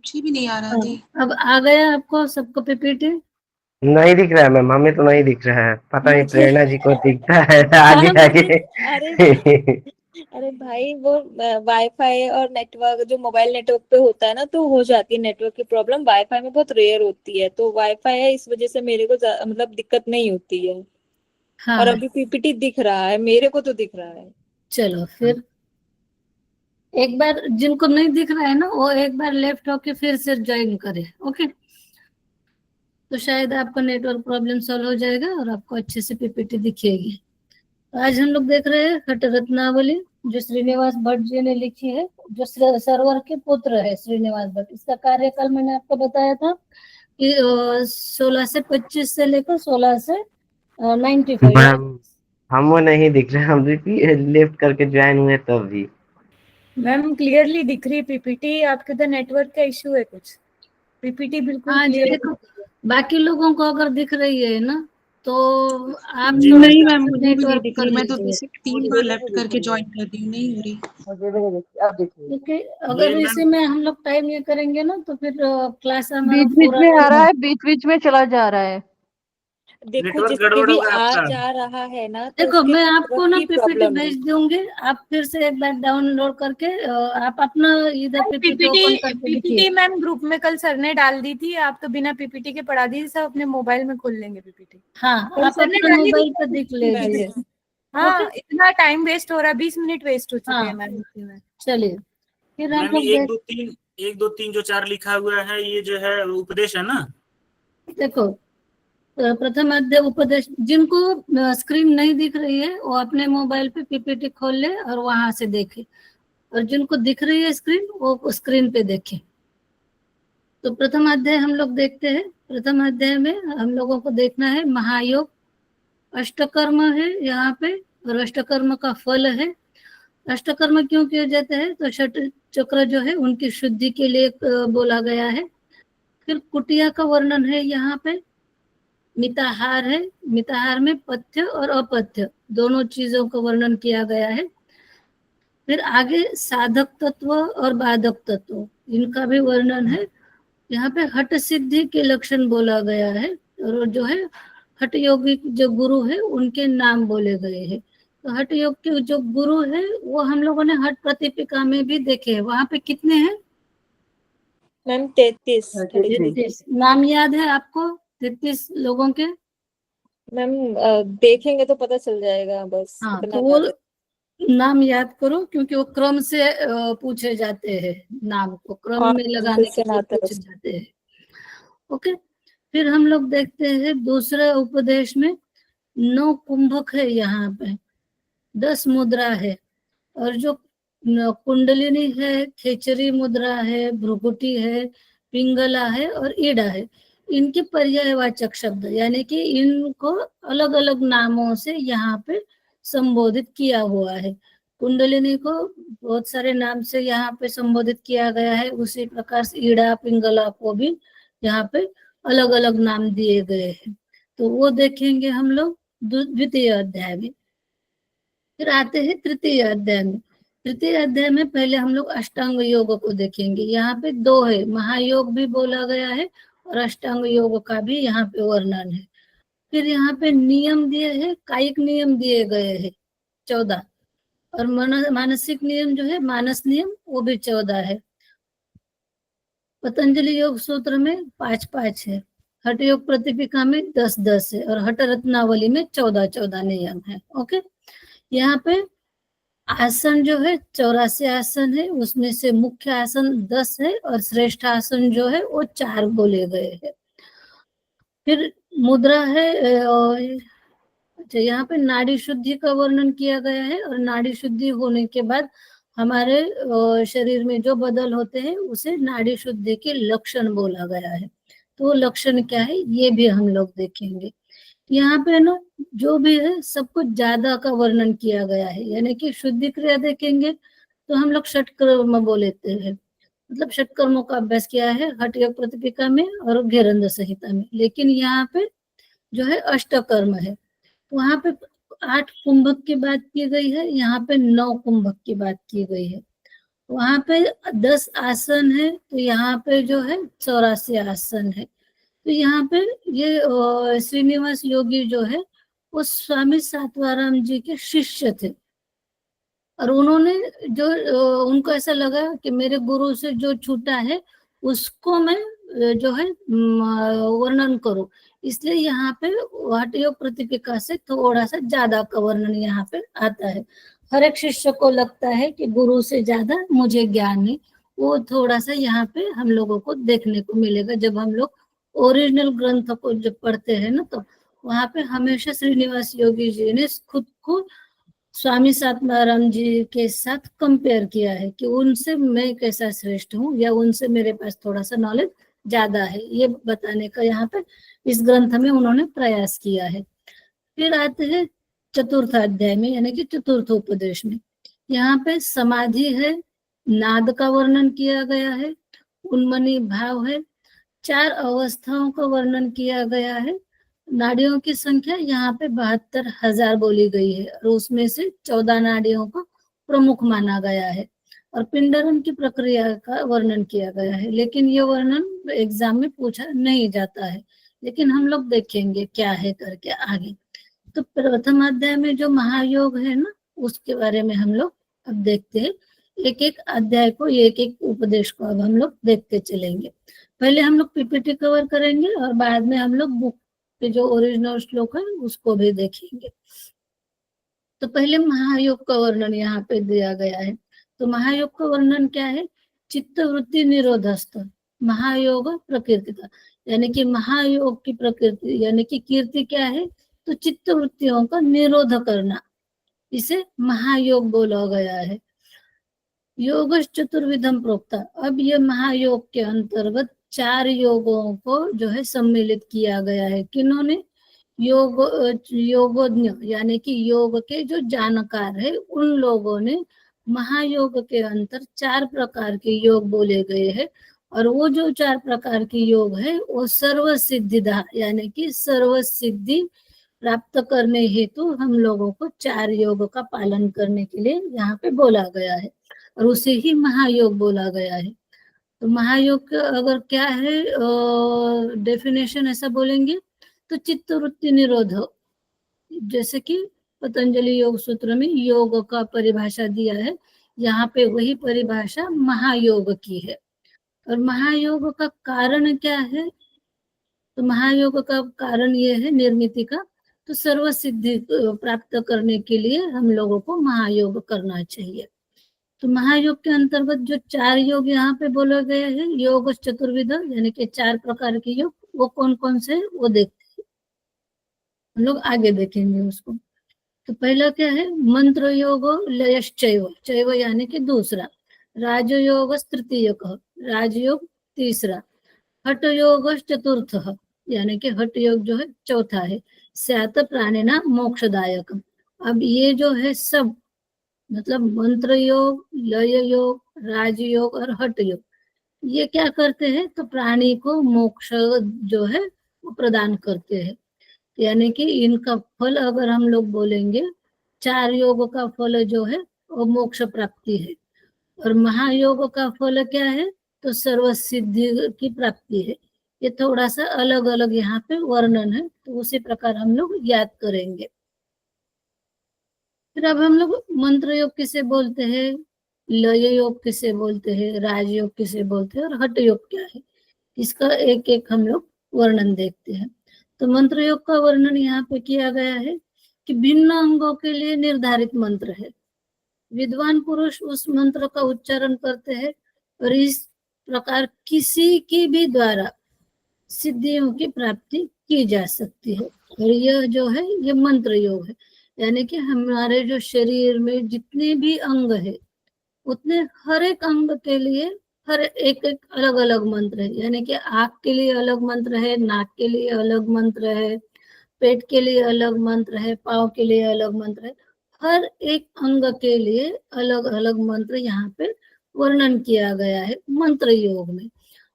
कुछ भी नहीं आ रहा थी। अब आ गया आपको सबको पीपीटी? नहीं दिख रहा है मैम, हमें तो नहीं दिख रहा है, पता नहीं मुझे प्रेरणा जी को दिखता है आगे हाँ मुझे आगे। अरे अरे भाई वो वाईफाई और नेटवर्क जो मोबाइल नेटवर्क पे होता है ना, तो हो जाती है नेटवर्क की प्रॉब्लम। वाईफाई में बहुत रेयर होती है, तो वाईफाई है इस वजह से मेरे को मतलब दिक्कत नहीं होती है। और हाँ अभी पीपीटी दिख रहा है, मेरे को तो दिख रहा है। चलो फिर एक बार जिनको नहीं दिख रहा है ना, वो एक बार लेफ्ट होके फिर से ज्वाइन करे। ओके, तो शायद आपका नेटवर्क प्रॉब्लम सॉल्व हो जाएगा और आपको अच्छे से पीपीटी दिखेगी। तो आज हम लोग देख रहे हैं हट रत्नावली, जो श्रीनिवास भट्ट जी ने लिखी है, जो सरवर के पुत्र है श्रीनिवास भट्ट। इसका कार्यकाल मैंने आपको बताया था कि 16 से 25 से लेकर 16 से 95 यानी। मैम हम वो नहीं दिख रहे, हम भी लेफ्ट करके ज्वाइन हुए तब भी। मैम क्लियरली दिख रही है पीपीटी, आपके उधर नेटवर्क का इशू है कुछ। पीपीटी बिल्कुल हाँ क्लियर। देखो, बाकी लोगों को अगर दिख रही है ना, तो आप नहीं थोड़ा मैम, सा मुझे भी नहीं नेटवर्क दिख कर रही, मैं तो लीजिए। जैसे 3 बार लेफ्ट करके ज्वाइन कर दी हूँ, नहीं हो रही। क्योंकि अगर इसी में हम लोग टाइम ये करेंगे ना, तो फिर क्लास हमारा बीच बीच पूरा में नहीं आ रहा हो। है, बीच बीच में चला जा रहा है। देखो नेटवर्क जिसमें गड़बड़ भी होगा आ आपका। जा रहा है ना, तो देखो उसके मैं नेटवर्क आपको ना की पीपीटी प्रॉब्लम है। भेज दूंगी, आप फिर से एक बार डाउनलोड करके आप अपना इधर पीपीटी ओपन करके पीपीटी देखिए। मैम ग्रुप में कल सर ने डाल दी थी, आप तो बिना पीपीटी के पढ़ा दी, सब अपने मोबाइल में खोल लेंगे पीपीटी। हाँ, कल आप सर ने अपने डाली थी मोबाइल पे देख लीजिए। हाँ, ओके, इतना टाइम वेस्ट हो रहा है, 20 मिनट वेस्ट हो चुके हाँ हैं मैम इसी में। चलिए फिर हम मैम लोग एक दो तीन, एक दो तीन जो चार लिखा हुआ है, ये जो है उपदेश है ना। देखो प्रथम अध्याय उपदेश, जिनको स्क्रीन नहीं दिख रही है वो अपने मोबाइल पे पीपीटी खोल ले और वहां से देखे, और जिनको दिख रही है स्क्रीन वो स्क्रीन पे देखे। तो प्रथम अध्याय हम लोग देखते हैं। प्रथम अध्याय में हम लोगों को देखना है महायोग, अष्टकर्म है यहाँ पे, और अष्टकर्म का फल है। अष्टकर्म क्यों किए जाते हैं, तो षट चक्र जो है उनकी शुद्धि के लिए बोला गया है। फिर कुटिया का वर्णन है यहाँ पे। मिताहार है, मिताहार में पथ्य और अपथ्य दोनों चीजों का वर्णन किया गया है। फिर आगे साधक तत्व और बाधक तत्व, इनका भी वर्णन है। यहाँ पे हठ सिद्धि के लक्षण बोला गया है, और जो है हठ योगी जो गुरु है उनके नाम बोले गए हैं। तो हठ योग के जो गुरु है वो हम लोगों ने हठ प्रतिपिका में भी देखे हैं। वहां पे कितने हैं? मैम 33 33 नाम याद है आपको? 33 लोगों के। मैम देखेंगे तो पता चल जाएगा, बस हाँ, इतना तो वो याद है। नाम याद करो, क्योंकि वो क्रम से पूछे जाते हैं। नाम को क्रम हाँ में लगाने के क्वेश्चन लिए आता है पूछे जाते हैं। ओके, फिर हम लोग देखते हैं दूसरे उपदेश में 9 कुंभक है यहाँ पे, 10 मुद्रा है, और जो कुंडलिनी है, खेचरी मुद्रा है, भ्रुकुटी है, पिंगला है और ईड़ा है, इनके पर्यायवाचक शब्द, यानी कि इनको अलग अलग नामों से यहाँ पे संबोधित किया हुआ है। कुंडलिनी को बहुत सारे नाम से यहाँ पे संबोधित किया गया है, उसी प्रकार से ईड़ा पिंगला को भी यहाँ पे अलग अलग नाम दिए गए हैं। तो वो देखेंगे हम लोग द्वितीय अध्याय में। फिर आते हैं तृतीय अध्याय में। तृतीय अध्याय में पहले हम लोग अष्टांग योग को देखेंगे। यहाँ पे 2 है, महायोग भी बोला गया है और अष्टांग योग का भी यहाँ पे वर्णन है। फिर यहाँ पे नियम दिए हैं, कायिक नियम दिए गए हैं 14, और मानसिक नियम जो है मानस नियम वो भी 14 है। पतंजलि योग सूत्र में 5-5 है, हठ योग प्रतिपिका में 10-10 है, और हठ रत्नावली में 14-14 नियम है। ओके, यहाँ पे आसन जो है 84 आसन है, उसमें से मुख्य आसन 10 है और श्रेष्ठ आसन जो है वो 4 बोले गए हैं। फिर मुद्रा है और अच्छा, यहाँ पे नाड़ी शुद्धि का वर्णन किया गया है, और नाड़ी शुद्धि होने के बाद हमारे शरीर में जो बदल होते हैं उसे नाड़ी शुद्धि के लक्षण बोला गया है। तो वो लक्षण क्या है ये भी हम लोग देखेंगे। यहाँ पे ना जो भी है सब कुछ ज्यादा का वर्णन किया गया है, यानी कि शुद्धि क्रिया देखेंगे तो हम लोग षटकर्म बोलते हैं, मतलब षटकर्मों का अभ्यास किया है हठ योग प्रतिपिका में और घेरंद संहिता में। लेकिन यहाँ पे जो है अष्टकर्म है, वहां पे 8 कुंभक की बात की गई है, यहाँ पे 9 कुंभक की बात की गई है। वहां पे 10 आसन है, तो यहाँ पे जो है 84 आसन है। तो यहाँ पे ये श्रीनिवास योगी जो है वो स्वामी सातवाराम जी के शिष्य थे, और उन्होंने जो उनको ऐसा लगा कि मेरे गुरु से जो छूटा है उसको मैं जो है वर्णन करूं, इसलिए यहाँ पे हठ योग प्रतिपिका से थोड़ा सा ज्यादा का वर्णन यहाँ पे आता है। हर एक शिष्य को लगता है कि गुरु से ज्यादा मुझे ज्ञान है, वो थोड़ा सा यहाँ पे हम लोगों को देखने को मिलेगा। जब हम लोग ओरिजिनल ग्रंथ को जब पढ़ते हैं ना, तो वहां पे हमेशा श्रीनिवास योगी जी ने खुद को स्वामी सातवाराम जी के साथ कंपेयर किया है कि उनसे मैं कैसा श्रेष्ठ हूँ, या उनसे मेरे पास थोड़ा सा नॉलेज ज्यादा है, ये बताने का यहाँ पे इस ग्रंथ में उन्होंने प्रयास किया है। फिर आते हैं चतुर्थ अध्याय में, यानी कि चतुर्थ उपदेश में। यहाँ पे समाधि है, नाद का वर्णन किया गया है, उन्मनी भाव है, 4 अवस्थाओं का वर्णन किया गया है। नाड़ियों की संख्या यहाँ पे 72,000 बोली गई है, और उसमें से 14 नाड़ियों को प्रमुख माना गया है। और पिंडरन की प्रक्रिया का वर्णन किया गया है, लेकिन ये वर्णन एग्जाम में पूछा नहीं जाता है, लेकिन हम लोग देखेंगे क्या है करके आगे। तो प्रथम अध्याय में जो महायोग है ना, उसके बारे में हम लोग अब देखते हैं। एक एक अध्याय को, एक एक उपदेश को अब हम लोग देखते चलेंगे। पहले हम लोग पीपीटी कवर करेंगे, और बाद में हम लोग बुक के जो ओरिजिनल श्लोक है उसको भी देखेंगे। तो पहले महायोग का वर्णन यहाँ पे दिया गया है। तो महायोग का वर्णन क्या है? चित्त वृत्ति निरोधस्थ महायोग प्रकृति का, यानी कि महायोग की प्रकृति यानी कि कीर्ति क्या है? तो चित्त वृत्तियों का निरोध करना, इसे महायोग बोला गया है। योग चतुर्विधम प्रोक्ता, अब ये महायोग के अंतर्गत 4 योगों को जो है सम्मिलित किया गया है। किन्होंने? योगोज्ञ यानी कि योग के जो जानकार है उन लोगों ने महायोग के अंतर 4 प्रकार के योग बोले गए हैं। और वो जो 4 प्रकार के योग है वो सर्व सिद्धिदा यानी कि सर्व सिद्धि प्राप्त करने हेतु हम लोगों को 4 योग का पालन करने के लिए यहाँ पे बोला गया है, और उसे ही महायोग बोला गया है। तो महायोग का अगर क्या है डेफिनेशन ऐसा बोलेंगे तो चित्त वृत्ति निरोध, जैसे कि पतंजलि योग सूत्र में योग का परिभाषा दिया है, यहाँ पे वही परिभाषा महायोग की है। और महायोग का कारण क्या है? तो महायोग का कारण ये है निर्मिति का, तो सर्व सिद्धि प्राप्त करने के लिए हम लोगों को महायोग करना चाहिए। तो महायोग के अंतर्गत जो 4 योग यहाँ पे बोले गए हैं, योग चतुर्विध यानी कि 4 प्रकार के योग, वो कौन कौन से वो देखते हैं, हम लोग आगे देखेंगे उसको। तो पहला क्या है? मंत्र योग लयश्चैव, चैव यानी कि दूसरा। राजयोग तृतीय, राजयोग तीसरा। हठ योग चतुर्थ यानी कि हठ योग जो है चौथा है। स्यात प्राणिना मोक्षदायक, अब ये जो है सब मतलब मंत्र योग, लय योग, राजयोग और हठ योग, ये क्या करते हैं? तो प्राणी को मोक्ष जो है वो प्रदान करते हैं। यानी कि इनका फल अगर हम लोग बोलेंगे, 4 योग का फल जो है वो मोक्ष प्राप्ति है, और महायोग का फल क्या है? तो सर्व सिद्धि की प्राप्ति है। ये थोड़ा सा अलग अलग यहाँ पे वर्णन है, तो उसी प्रकार हम लोग याद करेंगे। फिर अब हम लोग मंत्र योग किसे बोलते हैं, लय योग किसे बोलते हैं, राजयोग किसे बोलते हैं, और हठ योग क्या है, इसका एक एक हम लोग वर्णन देखते हैं। तो मंत्र योग का वर्णन यहाँ पे किया गया है कि भिन्न अंगों के लिए निर्धारित मंत्र है। विद्वान पुरुष उस मंत्र का उच्चारण करते हैं, और इस प्रकार किसी की भी द्वारा सिद्धियों की प्राप्ति की जा सकती है। और यह जो है ये मंत्र योग है, यानी कि हमारे जो शरीर में जितने भी अंग है उतने हर एक अंग के लिए हर एक एक अलग अलग मंत्र है। यानी कि आँख के लिए अलग मंत्र है, नाक के लिए अलग मंत्र है, पेट के लिए अलग मंत्र है, पाँव के लिए अलग मंत्र है। हर एक अंग के लिए अलग अलग मंत्र यहाँ पे वर्णन किया गया है मंत्र योग में,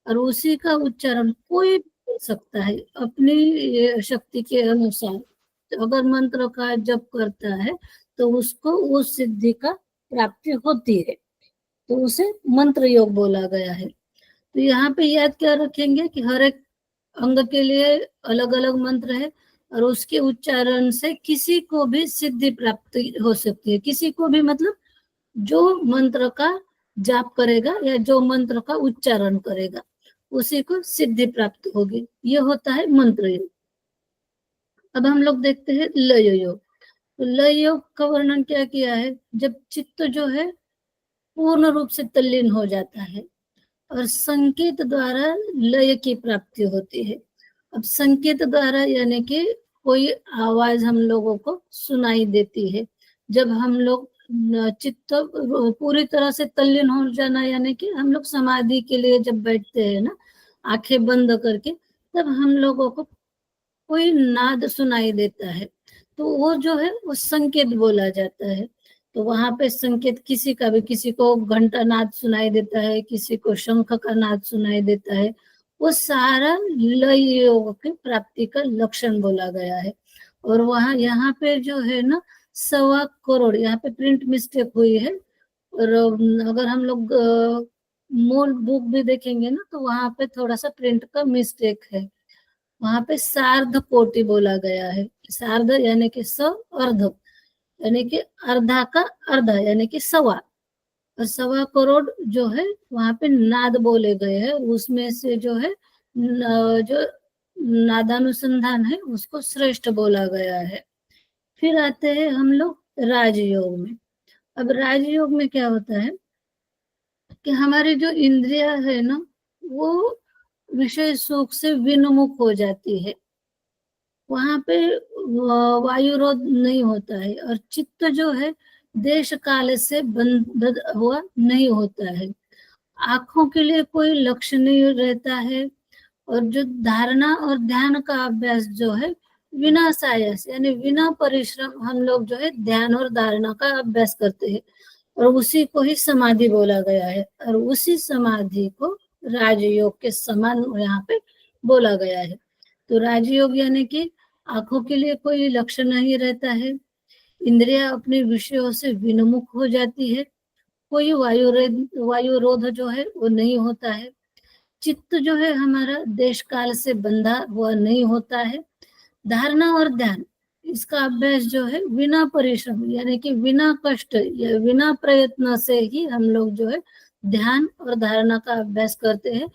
और उसी का उच्चारण कोई कर सकता है अपनी शक्ति के अनुसार। तो अगर मंत्र का जप करता है तो उसको उस सिद्धि का प्राप्ति होती है। तो उसे मंत्र योग बोला गया है। तो यहाँ पे याद क्या रखेंगे कि हर एक अंग के लिए अलग अलग मंत्र है और उसके उच्चारण से किसी को भी सिद्धि प्राप्त हो सकती है। किसी को भी मतलब जो मंत्र का जाप करेगा या जो मंत्र का उच्चारण करेगा उसी को सिद्धि प्राप्त होगी। ये होता है मंत्र योग। अब हम लोग देखते हैं लय योग। तो लय योग का वर्णन क्या किया है? जब चित्त जो है पूर्ण रूप से तल्लीन हो जाता है और संकेत द्वारा लय की प्राप्ति होती है। अब संकेत द्वारा यानी कि कोई आवाज हम लोगों को सुनाई देती है। जब हम लोग चित्त पूरी तरह से तल्लीन हो जाना यानी कि हम लोग समाधि के लिए जब बैठते हैं ना आंखें बंद करके, तब हम लोगों को कोई नाद सुनाई देता है तो वो जो है वो संकेत बोला जाता है। तो वहां पे संकेत किसी का भी, किसी को घंटा नाद सुनाई देता है, किसी को शंख का नाद सुनाई देता है, वो सारा लय योग की प्राप्ति का लक्षण बोला गया है। और वहां यहाँ पे जो है ना 1.25 करोड़, यहाँ पे प्रिंट मिस्टेक हुई है। और अगर हम लोग मूल बुक भी देखेंगे ना तो वहां पे थोड़ा सा प्रिंट का मिस्टेक है। वहां पे सार्ध कोटि बोला गया है। सार्ध यानी कि अर्ध यानी कि अर्धा का अर्धा यानी कि 1.25, और 1.25 करोड़ जो है वहां पे नाद बोले गए हैं। उसमें से जो है जो नादानुसंधान है उसको श्रेष्ठ बोला गया है। फिर आते हैं हम लोग राजयोग में। अब राजयोग में क्या होता है कि हमारी जो इंद्रिया है ना वो विषय सुख से विनमुख हो जाती है। वहां पे वायुरोध नहीं होता है और चित्त जो है देश काल से बंध हुआ नहीं होता है। आंखों के लिए कोई लक्ष्य नहीं रहता है। और जो धारणा और ध्यान का अभ्यास जो है बिना सायस यानी बिना परिश्रम हम लोग जो है ध्यान और धारणा का अभ्यास करते हैं और उसी को ही समाधि बोला गया है। और उसी समाधि को राजयोग के समान यहाँ पे बोला गया है। तो राजयोग यानी कि आंखों के लिए कोई लक्ष्य नहीं रहता है, इंद्रिया अपने विषयों से विनमुख हो जाती है, कोई वायुरोध जो है वो नहीं होता है, चित्त जो है हमारा देश काल से बंधा हुआ नहीं होता है, धारणा और ध्यान इसका अभ्यास जो है बिना परिश्रम यानी कि बिना कष्ट या बिना प्रयत्न से ही हम लोग जो है ध्यान और धारणा का अभ्यास करते हैं।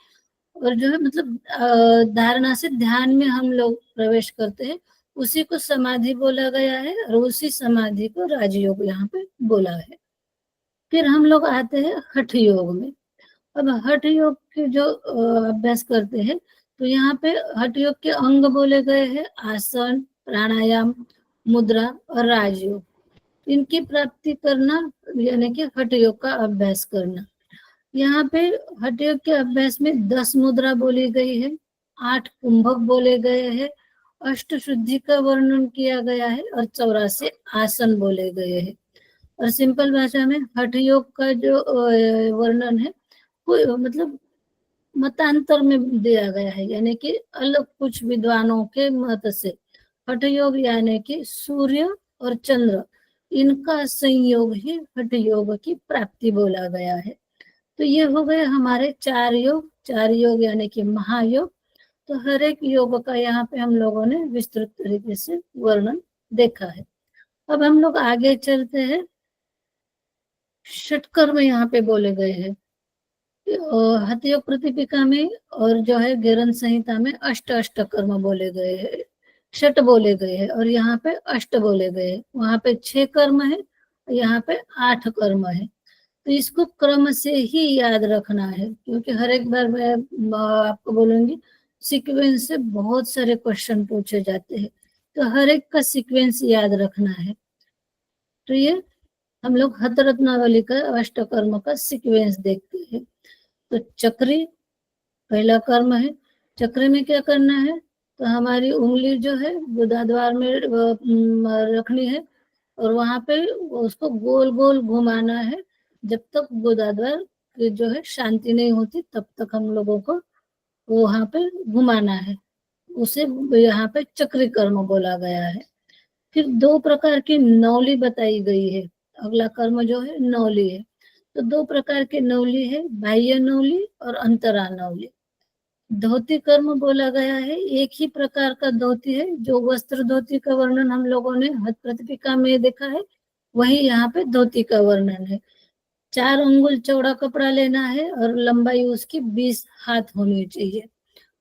और जो है मतलब धारणा से ध्यान में हम लोग प्रवेश करते हैं, उसी को समाधि बोला गया है और उसी समाधि को राजयोग यहाँ पे बोला है। फिर हम लोग आते हैं हठ योग में। अब हठ योग के जो अभ्यास करते हैं तो यहाँ पे हठ योग के अंग बोले गए हैं आसन, प्राणायाम, मुद्रा और राजयोग। इनकी प्राप्ति करना यानी कि हठ योग का अभ्यास करना। यहाँ पे हठ योग के अभ्यास में 10 मुद्रा बोली गई है, 8 कुंभक बोले गए हैं, अष्ट शुद्धि का वर्णन किया गया है और 84 आसन बोले गए हैं। और सिंपल भाषा में हठ योग का जो वर्णन है कोई मतलब मतांतर में दिया गया है, यानी कि अलग कुछ विद्वानों के मत से हठ योग यानी कि सूर्य और चंद्र इनका संयोग ही हठ योग की प्राप्ति बोला गया है। तो ये हो गए हमारे 4 योग यानी कि महायोग। तो हर एक योग का यहाँ पे हम लोगों ने विस्तृत तरीके से वर्णन देखा है। अब हम लोग आगे चलते हैं। षटकर्म यहाँ पे बोले गए हैं। हठ योग प्रतिपिका में और जो है गेरन संहिता में अष्ट कर्म बोले गए हैं, षट बोले गए हैं और यहाँ पे अष्ट बोले गए हैं। वहां पे 6 कर्म है, यहाँ पे 8 कर्म है। तो इसको क्रम से ही याद रखना है क्योंकि हर एक बार मैं आपको बोलूंगी सीक्वेंस से बहुत सारे क्वेश्चन पूछे जाते हैं, तो हर एक का सीक्वेंस याद रखना है। तो ये हम लोग हत रत्नावली का अष्टकर्म का सीक्वेंस देखते हैं। तो चक्री पहला कर्म है। चक्री में क्या करना है? तो हमारी उंगली जो है गुदाद्वार में रखनी है और वहां पे उसको गोल गोल घुमाना है। जब तक गुदाद्वार की जो है शांति नहीं होती तब तक हम लोगों को वहां पे घुमाना है। उसे यहाँ पे चक्री कर्म बोला गया है। फिर 2 प्रकार की नौली बताई गई है। अगला कर्म जो है नौली है। तो दो प्रकार के नवली है, बाह्य नवली और अंतरा नवली। धोती कर्म बोला गया है, एक ही प्रकार का धोती है, जो वस्त्र धोती का वर्णन हम लोगों ने हथ प्रतिपिका में देखा है, वही यहाँ पे धोती का वर्णन है। 4 अंगुल चौड़ा कपड़ा लेना है और लंबाई उसकी 20 हाथ होनी चाहिए,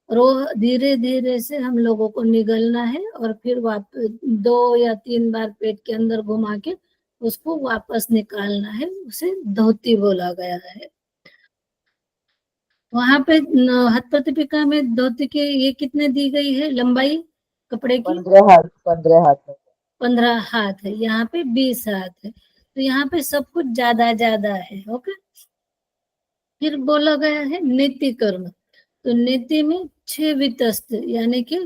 और वो धीरे धीरे से हम लोगों को निगलना है और फिर वापस 2 या 3 बार पेट के अंदर घुमा के उसको वापस निकालना है, उसे धोती बोला गया है। वहां पे हथ प्रतिपिका में धोती के ये कितने दी गई है लंबाई कपड़े की? 15 हाथ है, यहाँ पे 20 हाथ है, तो यहाँ पे सब कुछ ज्यादा ज्यादा है। ओके, फिर बोला गया है नीति कर्म। तो नीति में 6 वितस्त यानी कि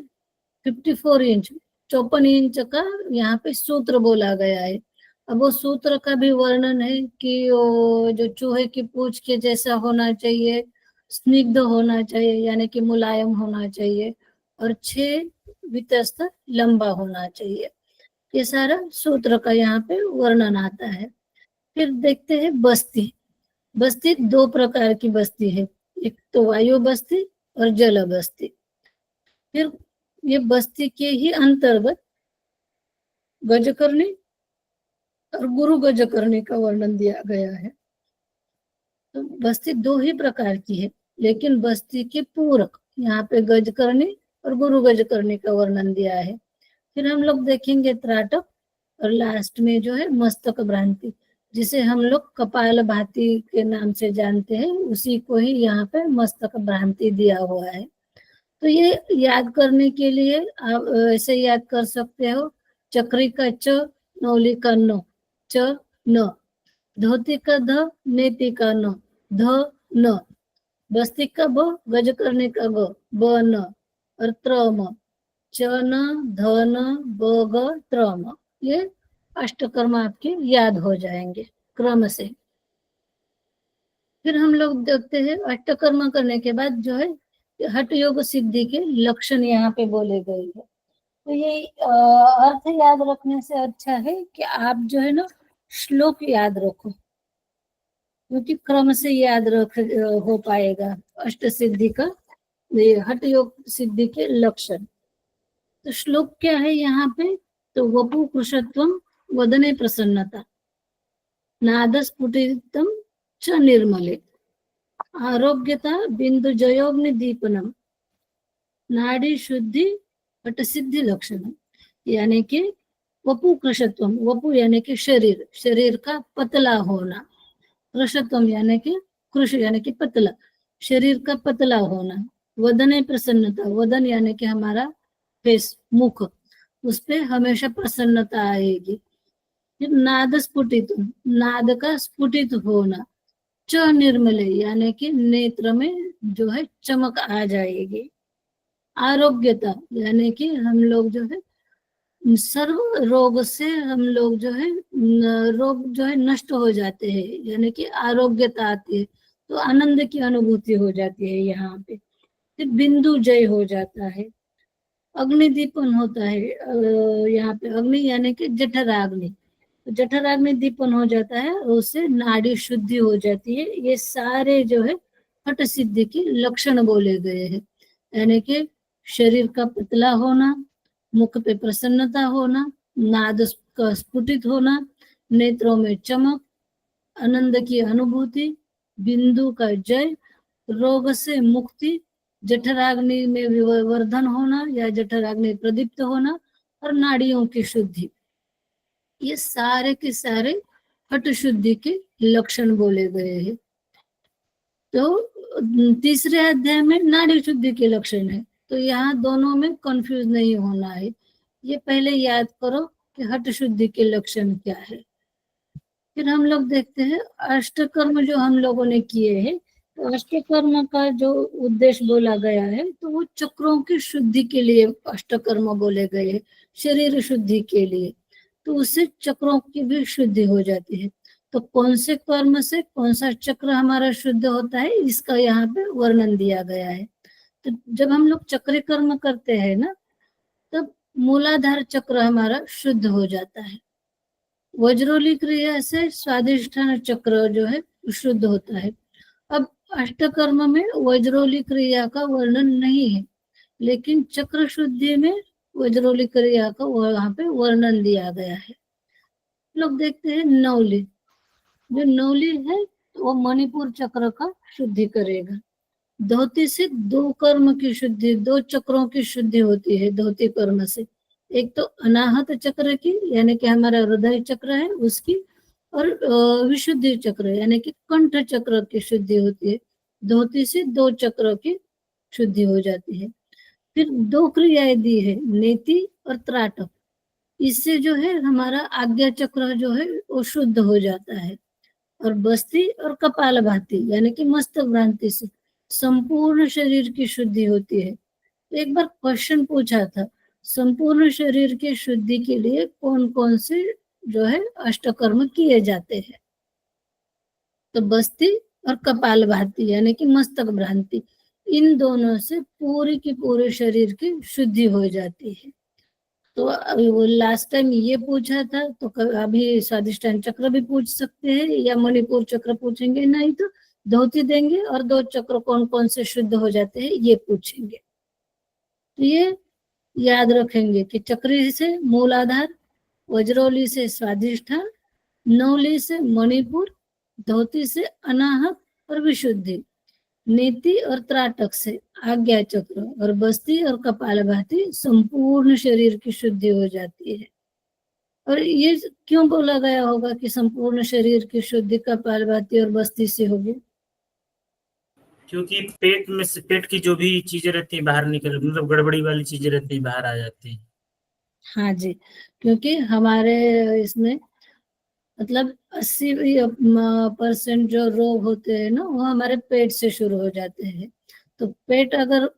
54 इंच 54 इंच का यहाँ पे सूत्र बोला गया है। अब वो सूत्र का भी वर्णन है कि वो जो चूहे की पूंछ के जैसा होना चाहिए, स्निग्ध होना चाहिए यानी कि मुलायम होना चाहिए, और 6 वितस्त लंबा होना चाहिए। ये सारा सूत्र का यहाँ पे वर्णन आता है। फिर देखते हैं बस्ती। बस्ती 2 प्रकार की बस्ती है, एक तो वायु बस्ती और जल बस्ती। फिर ये बस्ती के ही अंतर्गत गजकर्णी और गुरु गजकर्णी का वर्णन दिया गया है। तो बस्ती 2 ही प्रकार की है, लेकिन बस्ती के पूरक यहाँ पे गजकर्णी और गुरु गजकर्णी का वर्णन दिया है। फिर हम लोग देखेंगे त्राटक, और लास्ट में जो है मस्तक भ्रांति, जिसे हम लोग कपाल भाती के नाम से जानते हैं, उसी को ही यहाँ पे मस्तक भ्रांति दिया हुआ है। तो ये याद करने के लिए आप ऐसे याद कर सकते हो, चक्री का च, नौली का न, च न, धोती का ध, नेति का न, ध न, बस्ती का ब, गजकर्णी का ग, ब न, और त्र म, च न, ध न, ब ग, त्र म। ये अष्टकर्म आपके याद हो जाएंगे क्रम से। फिर हम लोग देखते हैं अष्टकर्म करने के बाद जो है हठ योग सिद्धि के लक्षण यहाँ पे बोले गए हैं। तो ये अर्थ याद रखने से अच्छा है कि आप जो है ना श्लोक याद रखो, क्योंकि क्रम से याद रख हो पाएगा अष्ट सिद्धि का, ये हठ योग सिद्धि के लक्षण। तो श्लोक क्या है यहाँ पे? तो वपु कृशत्वम वदने प्रसन्नता, नादस्फुटितम च निर्मले, आरोग्यता बिंदु जयोग्नि दीपनम, नाड़ी शुद्धि हट सिद्धि लक्षणम। यानी कि वपु कृशत्वम, वपु यानी कि शरीर, शरीर का पतला होना, कृशत्वम यानी कि कृश यानी कि पतला, शरीर का पतला होना, वदने प्रसन्नता, वदन यानी कि हमारा फेस, मुख, उस पे हमेशा प्रसन्नता आएगी। फिर नाद स्फुटित, नाद का स्फुटित होना, च निर्मले यानी कि नेत्र में जो है चमक आ जाएगी, आरोग्यता यानी कि हम लोग जो है सर्व रोग से हम लोग जो है रोग जो है नष्ट हो जाते हैं, यानी कि आरोग्यता आती है, तो आनंद की अनुभूति हो जाती है यहाँ पे। फिर बिंदु जय हो जाता है, अग्नि दीपन होता है, यहाँ पे अग्नि यानी कि जठराग्नि, जठराग्नि दीपन हो जाता है और उससे नाड़ी शुद्धि हो जाती है। ये सारे जो है हठ सिद्धि के लक्षण बोले गए हैं, यानी कि शरीर का पतला होना, मुख पे प्रसन्नता होना, नाद का स्फुटित होना, नेत्रों में चमक, आनंद की अनुभूति, बिंदु का जय, रोग से मुक्ति, जठराग्नि में वर्धन होना या जठराग्नि प्रदीप्त होना, और नाड़ियों की शुद्धि। ये सारे के सारे हठ शुद्धि के लक्षण बोले गए हैं। तो तीसरे अध्याय में नाड़ी शुद्धि के लक्षण है, तो यहाँ दोनों में कंफ्यूज नहीं होना है। ये पहले याद करो कि हठ शुद्धि के लक्षण क्या है। फिर हम लोग देखते हैं अष्टकर्म जो हम लोगों ने किए हैं, तो अष्टकर्म का जो उद्देश्य बोला गया है, तो वो चक्रों की शुद्धि के लिए अष्टकर्म बोले गए हैं, शरीर शुद्धि के लिए, तो उससे चक्रों की भी शुद्धि हो जाती है। तो कौन से कर्म से कौन सा चक्र हमारा शुद्ध होता है, इसका यहाँ पे वर्णन दिया गया है। तो जब हम लोग चक्री कर्म करते हैं ना, तब मूलाधार चक्र हमारा शुद्ध हो जाता है। वज्रोली क्रिया से स्वादिष्ठान चक्र जो है शुद्ध होता है। अब अष्टकर्म में वज्रोली क्रिया का वर्णन नहीं है, लेकिन चक्र शुद्धि में वज्रोली क्रिया का वहां पे वर्णन दिया गया है। लोग देखते हैं नौली, जो नौली है वो मणिपुर चक्र का शुद्धि करेगा। धोती से दो कर्म की शुद्धि, दो चक्रों की शुद्धि होती है धोती कर्म से। एक तो अनाहत चक्र की, यानी कि हमारा हृदय चक्र है उसकी, और विशुद्धि चक्र यानी कि कंठ चक्र की शुद्धि होती है। धोती से दो चक्रों की शुद्धि हो जाती है। फिर दो क्रियाएं दी है, नेति और त्राटक। इससे जो है हमारा आज्ञा चक्र जो है वो शुद्ध हो जाता है। और बस्ती और कपालभाति यानी कि मस्तक भ्रांति से संपूर्ण शरीर की शुद्धि होती है। एक बार क्वेश्चन पूछा था, संपूर्ण शरीर की शुद्धि के लिए कौन कौन से जो है अष्टकर्म किए जाते हैं? तो बस्ती और कपालभाति यानी कि मस्तक भ्रांति, इन दोनों से पूरी की पूरे शरीर की शुद्धि हो जाती है। तो अभी वो लास्ट टाइम ये पूछा था, तो अभी स्वादिष्टान चक्र भी पूछ सकते हैं या मणिपुर चक्र पूछेंगे, नहीं तो धोती देंगे और दो चक्र कौन कौन से शुद्ध हो जाते हैं ये पूछेंगे। तो ये याद रखेंगे कि चक्री से मूलाधार, वज्रोली से स्वादिष्ठान, नौली से मणिपुर, धोती से अनाहत और विशुद्धि, नीति और त्राटक से आज्ञा चक्र, और बस्ती और कपालभाति संपूर्ण शरीर की शुद्धि हो जाती है। और ये क्यों बोला गया होगा कि संपूर्ण शरीर की शुद्धि कपालभाति और बस्ती से होगी? क्योंकि पेट में से पेट की जो भी चीजें रहती है बाहर निकल, मतलब गड़बड़ी वाली चीजें रहती है बाहर आ जाती है। हाँ जी, क्योंकि हमारे इसमें मतलब 80% जो रोग होते हैं ना वो हमारे पेट से शुरू हो जाते हैं। तो पेट अगर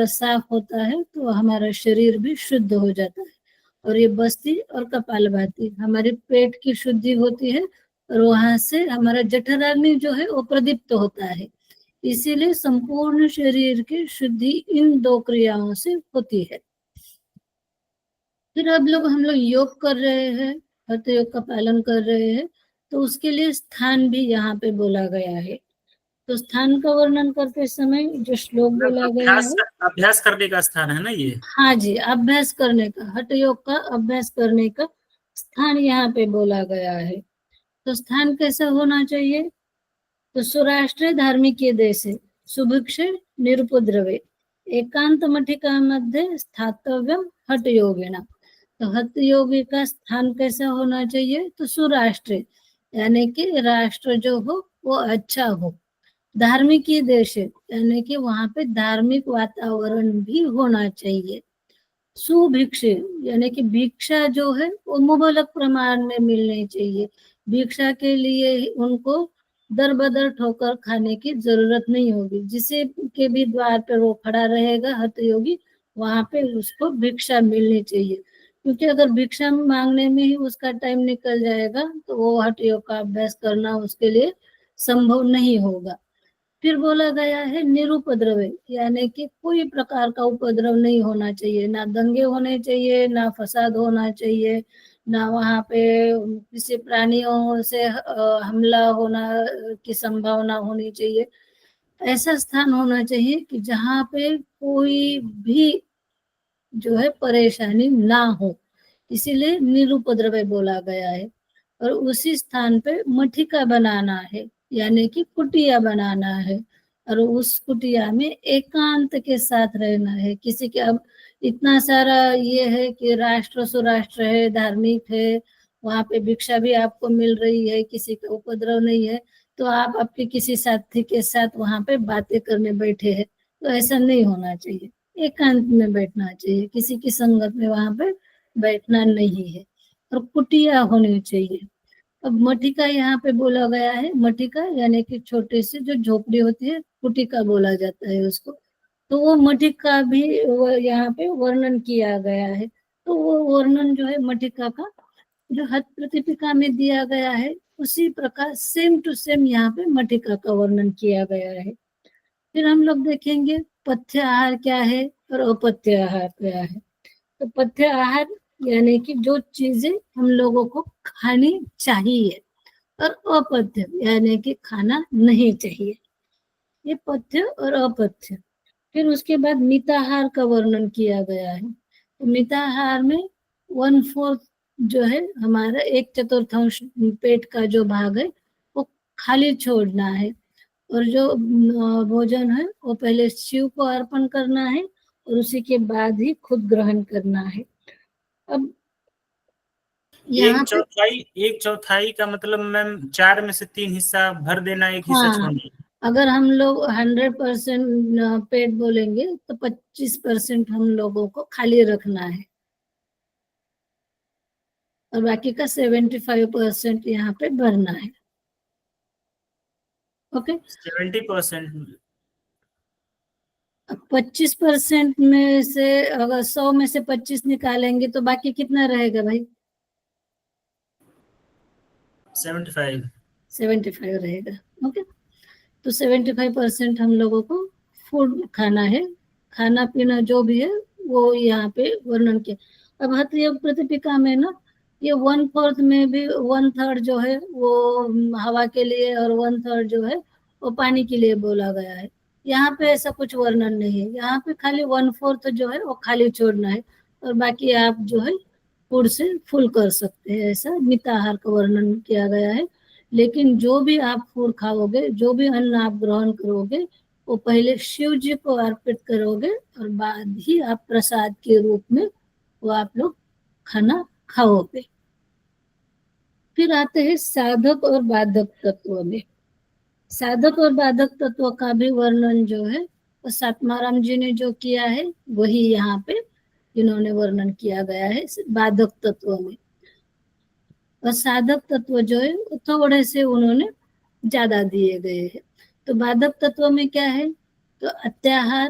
साफ होता है तो हमारा शरीर भी शुद्ध हो जाता है। और ये बस्ती और कपालभाति हमारे पेट की शुद्धि होती है, और वहां से हमारा जठराग्नि जो है वो प्रदीप्त होता है। इसीलिए संपूर्ण शरीर की शुद्धि इन दो क्रियाओं से होती है। फिर अब हम लोग योग कर रहे हैं, हठ योग का पालन कर रहे हैं, तो उसके लिए स्थान भी यहाँ पे बोला गया है। तो स्थान का वर्णन करते समय जो श्लोक बोला गया है, अभ्यास करने का स्थान है ना ये? हाँ जी, अभ्यास करने का, हठ योग का अभ्यास करने का स्थान यहाँ पे बोला गया है। तो स्थान कैसा होना चाहिए? तो सुराष्ट्रे धार्मिक देशे सुभिक्षे निरुपद्रवे एकांत मठिका मध्य स्थातव्यम हठ योगिना। तो हठ योगी का स्थान कैसा होना चाहिए? तो सुराष्ट्र यानी कि राष्ट्र जो हो वो अच्छा हो, धार्मिक देश यानी कि वहां पे धार्मिक वातावरण भी होना चाहिए, सुभिक्षे यानी कि भिक्षा जो है वो मुबलक प्रमाण में मिलनी चाहिए। भिक्षा के लिए उनको दर बदर ठोकर खाने की जरूरत नहीं होगी। जिसे के भी द्वार पर वो खड़ा रहेगा हठ योगी, वहां पे उसको भिक्षा मिलनी चाहिए। क्योंकि अगर भिक्षा मांगने में ही उसका टाइम निकल जाएगा तो वो हठ योग का अभ्यास करना उसके लिए संभव नहीं होगा। फिर बोला गया है निरुपद्रव यानी कि कोई प्रकार का उपद्रव नहीं होना चाहिए, ना दंगे होने चाहिए, ना फसाद होना चाहिए, ना वहां पे किसी प्राणियों से हमला होना की संभावना होनी चाहिए। ऐसा स्थान होना चाहिए कि जहाँ पे कोई भी जो है परेशानी ना हो, इसीलिए निरुपद्रव बोला गया है। और उसी स्थान पे मठिका बनाना है यानी कि कुटिया बनाना है, और उस कुटिया में एकांत के साथ रहना है। किसी के अब इतना सारा ये है कि राष्ट्र सुराष्ट्र है, धार्मिक है, वहां पे भिक्षा भी आपको मिल रही है, किसी का उपद्रव नहीं है, तो आप आपके किसी साथी के साथ वहां पे बातें करने बैठे हैं, तो ऐसा नहीं होना चाहिए। एकांत में बैठना चाहिए, किसी की संगत में वहां पे बैठना नहीं है। और कुटिया होनी चाहिए। अब मटिका यहाँ पे बोला गया है, मटिका यानी कि छोटे से जो झोपड़ी होती है कुटिका बोला जाता है उसको। तो वो मटिका भी यहाँ पे वर्णन किया गया है। तो वो वर्णन जो है मटिका का जो हठ प्रतिपिका में दिया गया है, उसी प्रकार सेम टू सेम यहाँ पे मटिका का वर्णन किया गया है। फिर हम लोग देखेंगे पथ्य आहार क्या है और अपथ्य आहार क्या है। तो पथ्य आहार यानी कि जो चीजें हम लोगों को खानी चाहिए, और अपथ्य यानी कि खाना नहीं चाहिए। ये पथ्य और अपथ्य। फिर उसके बाद मिताहार का वर्णन किया गया है। तो मिताहार में 1/4 जो है हमारा 1/4 पेट का जो भाग है वो खाली छोड़ना है, और जो भोजन है वो पहले शिव को अर्पण करना है और उसी के बाद ही खुद ग्रहण करना है। अब यहाँ पे 1/4 का मतलब मैम 4 में से 3 हिस्सा भर देना, 1 हिस्सा हाँ, छोड़ना। अगर हम लोग 100% पेट बोलेंगे तो 25% हम लोगों को खाली रखना है और बाकी का 75% यहाँ पे भरना है। ओके, 70%। 25% में से अगर 100 में से 25 निकालेंगे तो बाकी कितना रहेगा भाई? 75। 75 रहेगा। ओके, तो 75% हम लोगों को फूड खाना है, खाना पीना जो भी है वो यहाँ पे वर्णन किया। अब हठ योग प्रतिपिका में ना ये 1/4 में भी 1/3 जो है वो हवा के लिए और 1/3 जो है वो पानी के लिए बोला गया है। यहाँ पे ऐसा कुछ वर्णन नहीं है, यहाँ पे खाली 1/4 जो है वो खाली छोड़ना है और बाकी आप जो है फूड से फुल कर सकते हैं, ऐसा मिताहार का वर्णन किया गया है। लेकिन जो भी आप फूड खाओगे, जो भी अन्न आप ग्रहण करोगे, वो पहले शिव जी को अर्पित करोगे और बाद ही आप प्रसाद के रूप में वो आप लोग खाना खाओगे। फिर आते हैं साधक और बाधक तत्व में। साधक और बाधक तत्व का भी वर्णन जो है वो सातमाराम जी ने जो किया है वही यहाँ पे इन्होंने वर्णन किया गया है बाधक तत्व में। और साधक तत्व जो है वो थोड़े से उन्होंने ज्यादा दिए गए हैं। तो बाधक तत्व में क्या है, तो अत्याहार,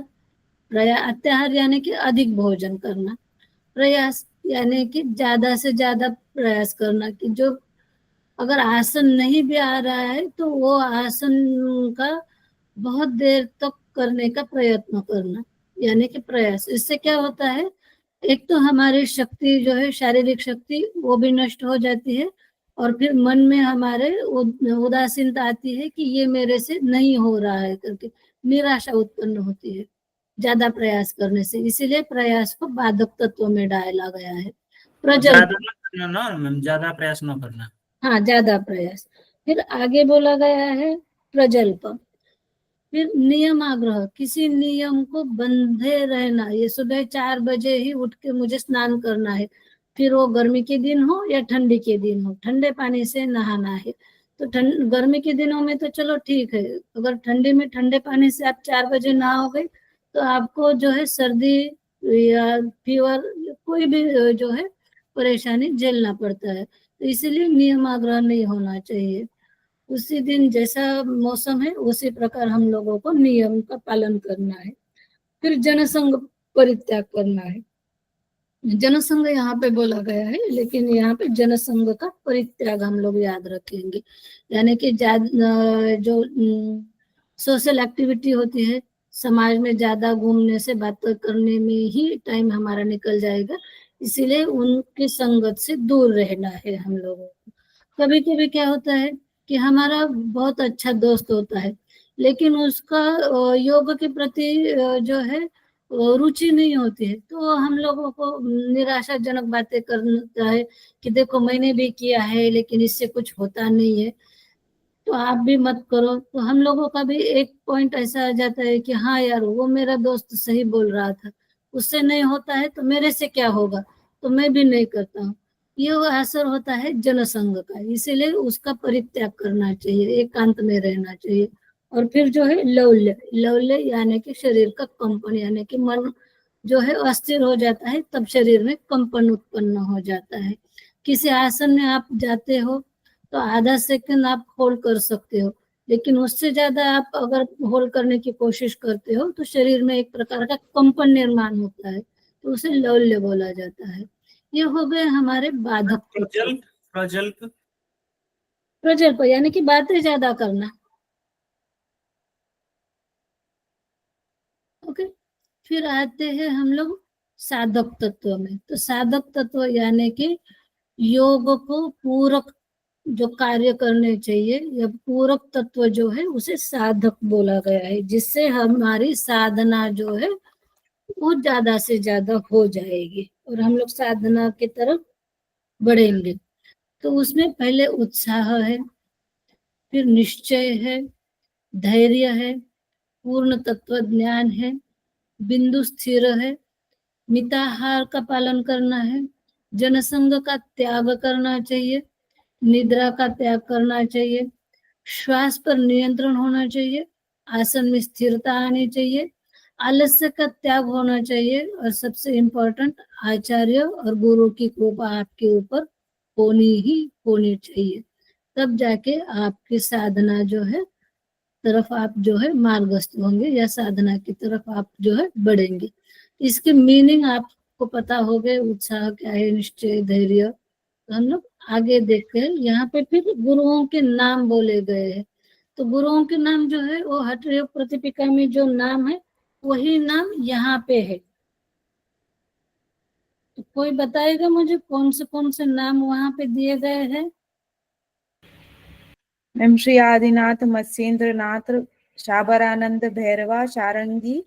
अत्याहार यानी कि अधिक भोजन करना, प्रयास यानी कि ज्यादा से ज्यादा प्रयास करना, कि जो अगर आसन नहीं भी आ रहा है तो वो आसन का बहुत देर तक करने का प्रयत्न करना, यानी कि प्रयास। इससे क्या होता है, एक तो हमारी शक्ति जो है शारीरिक शक्ति वो भी नष्ट हो जाती है और फिर मन में हमारे उदासीनता आती है कि ये मेरे से नहीं हो रहा है करके निराशा उत्पन्न होती है ज्यादा प्रयास करने से। इसीलिए प्रयास को बाधक तत्व में डाला गया है। प्रजल्प, ज्यादा ना करना ना मैम, ज्यादा प्रयास ना करना। हाँ ज्यादा प्रयास। फिर आगे बोला गया है प्रजल्प। फिर नियमाग्रह, किसी नियम को बंधे रहना, ये सुबह 4 बजे ही उठ के मुझे स्नान करना है, फिर वो गर्मी के दिन हो या ठंडी के दिन हो, ठंडे पानी से नहाना है। तो गर्मी के दिनों में तो चलो ठीक है, अगर ठंडी में ठंडे पानी से आप 4 बजे नहाओगे तो आपको जो है सर्दी या फीवर कोई भी जो है परेशानी झेलना पड़ता है। तो इसीलिए नियमाग्रह नहीं होना चाहिए। उसी दिन जैसा मौसम है उसी प्रकार हम लोगों को नियम का पालन करना है। फिर जनसंघ परित्याग करना है। जनसंघ यहाँ पे बोला गया है लेकिन यहाँ पे जनसंघ का परित्याग हम लोग याद रखेंगे, यानी कि जो सोशल एक्टिविटी होती है, समाज में ज्यादा घूमने से बातें करने में ही टाइम हमारा निकल जाएगा, इसीलिए उनकी संगत से दूर रहना है हम लोगों को। कभी कभी क्या होता है कि हमारा बहुत अच्छा दोस्त होता है लेकिन उसका योग के प्रति जो है रुचि नहीं होती है, तो हम लोगों को निराशाजनक बातें करता है कि देखो मैंने भी किया है लेकिन इससे कुछ होता नहीं है, तो आप भी मत करो। तो हम लोगों का भी एक पॉइंट ऐसा आ जाता है कि हाँ यार वो मेरा दोस्त सही बोल रहा था, उससे नहीं होता है तो मेरे से क्या होगा, तो मैं भी नहीं करता हूँ। ये असर होता है जनसंघ का, इसीलिए उसका परित्याग करना चाहिए, एकांत में रहना चाहिए। और फिर जो है लौल्य, लौल्य यानी कि शरीर का कंपन, यानी कि मन जो है अस्थिर हो जाता है, तब शरीर में कंपन उत्पन्न हो जाता है। किसी आसन में आप जाते हो तो आधा सेकंड आप होल्ड कर सकते हो, लेकिन उससे ज्यादा आप अगर होल्ड करने की कोशिश करते हो तो शरीर में एक प्रकार का कंपन निर्माण होता है, तो उसे लौल्य बोला जाता है। ये हो गए हमारे बाधक तत्व। प्रजल्प, प्रजल्प प्रजल्प यानी कि बातें ज्यादा करना। ओके, फिर आते हैं हम लोग साधक तत्व में। तो साधक तत्व यानी कि योग को पूरक जो कार्य करने चाहिए, या पूरक तत्व जो है उसे साधक बोला गया है, जिससे हमारी साधना जो है वो ज्यादा से ज्यादा हो जाएगी और हम लोग साधना की तरफ बढ़ेंगे। तो उसमें पहले उत्साह है, फिर निश्चय है, धैर्य है, पूर्ण तत्व ज्ञान है, बिंदु स्थिर है, मिताहार का पालन करना है, जनसंग का त्याग करना चाहिए, निद्रा का त्याग करना चाहिए, श्वास पर नियंत्रण होना चाहिए, आसन में स्थिरता आनी चाहिए, आलस्य का त्याग होना चाहिए, और सबसे इम्पोर्टेंट आचार्य और गुरु की कृपा आपके ऊपर होनी ही होनी चाहिए। तब जाके आपकी साधना जो है तरफ आप जो है मार्गस्थ होंगे, या साधना की तरफ आप जो है बढ़ेंगे। इसके मीनिंग आपको पता हो गए, उत्साह क्या है, निश्चय, धैर्य। तो हम लोग आगे देखते हैं। यहाँ पे फिर गुरुओं के नाम बोले गए हैं। तो गुरुओं के नाम जो है वो हठ योग प्रतिपिका में जो नाम है वही नाम यहाँ पे है। तो कोई बताएगा मुझे कौन से नाम वहाँ पे दिए गए हैं? मैम श्री आदिनाथ, मत्स्येंद्र नाथ, शाबरानंद, भैरवा, शारंगी,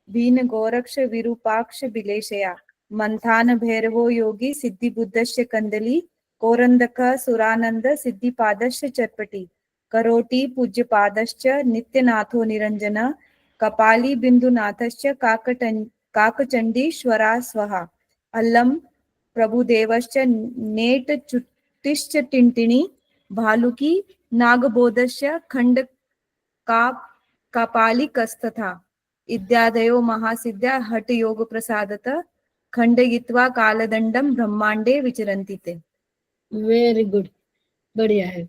बीन गोरक्ष, विरूपाक्ष, बिलेशया, मंथान भैरवो योगी, सिद्धि बुद्धश्च कंदली, कोरंदक सुरानंद, सिद्धिपादश्च चर्पटी, करोटी पूज्यपादश्च, नित्यनाथो निरंजन, कपाली बिंदुनाथश्च, काकचंडीश्वरा स्वहा, अल्लम प्रभुदेवश्च, नेट चुट्टिश्च टिंटिणी, भालुकी नागबोधस्य, खंड कापालिकस्तथा इत्यादयो महासिद्ध्या हठ योग प्रसादत खंडयित्वा कालदंडम ब्रह्मांडे विचरन्ति ते। वेरी गुड, बढ़िया है।